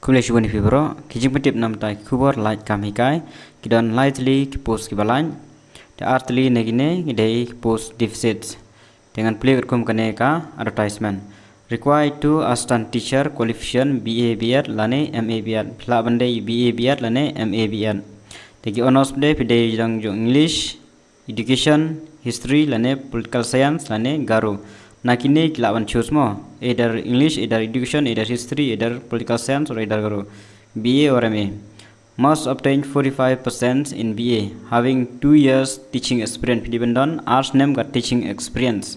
Kuliah ni fibro, kijing petip nam tai Khubor laitkam hikai, kidon lightly post kibalan, the artly negine gidei post deficits. Dengan play kum kaneka advertisement. Required to assistant teacher qualification BA BEd lane MA BEd. Pila bandai BA BEd lane MA BEd. Tegi honors bde pide jang English, education, history lane political science lane garu. Nakini kilaban choose mo either English, either education, either history, either political science or either garu BA or MA. Must obtain 45% in BA, having 2 years teaching experience. Dependent arts name got teaching experience.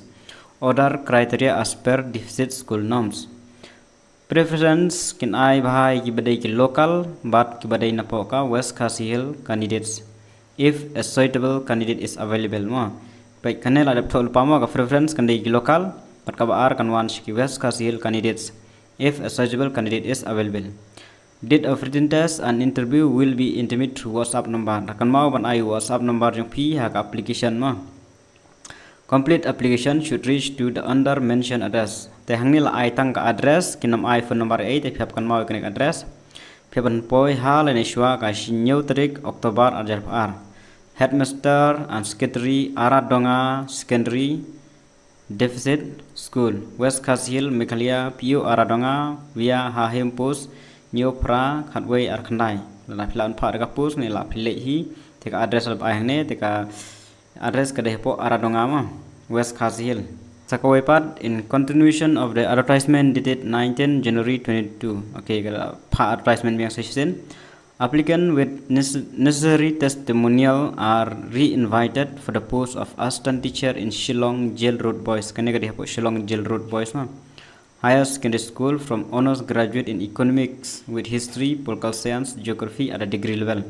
Other criteria as per deficit school norms. Preference can I bahai kibadai ki local but kibadai napoka West Khasi Hill candidates if a suitable candidate is available mo. Baik kanel ada betul pamo ka preference kandai ki local but kabar kan wan ki West Khasi Hill candidates if a suitable candidate is available. Date of written test and interview will be intimate through WhatsApp number. Akan mau ban ai WhatsApp number yang pi hak application mo. Complete application should reach to the under mentioned address. Tehangni la ai tang ka address kinam ai phone number 8 te kan mau connect address. Phaban poi hal ne shwa ka sinyau tarik Oktober ajar ar. Headmaster and secretary Aradonga Secondary Deficit School West Khasi Hill Mekhalia PO Aradonga via Hahim Post New Pra Khatway Arkhandai. La philan pha ka post ni la phile hi te ka address la ai ne te ka address ka depo Aradonga ma West Khasi Hill. Sakawaipat in continuation of the advertisement dated 19 January 22. Okay, ka pha advertisement yang session. Applicant with necessary testimonial are re-invited for the post of assistant teacher in Shillong Jail Road Boys. Kaneka depo Shillong Jail Road Boys ma. Higher secondary school from honors graduate in economics with history, political science, geography at a degree level.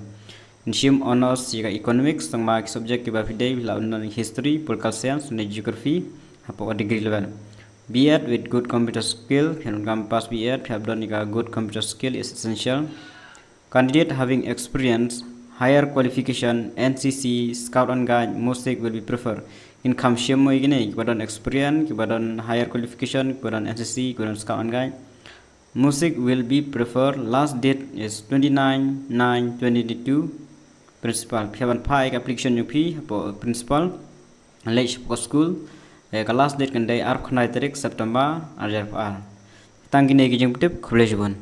In shim honors jika economics tang ma subject kiba fidei la history, political science and geography hapo a degree level. BEd with good computer skill, can pass BEd, have done good computer skill is essential. Candidate having experience, higher qualification, NCC, Scout and Guide, music will be preferred. In kamshim mo igine, kibadon experience, kibadon higher qualification, kibadon NCC, kibadon Scout and Guide. Music will be preferred. Last date is 29/9/2022. Principal, pihaban pai application yupi po principal, late po school. Ka last date kan day ar khonai tarik September ajar par. Tangine ki jeng tip khule jibon.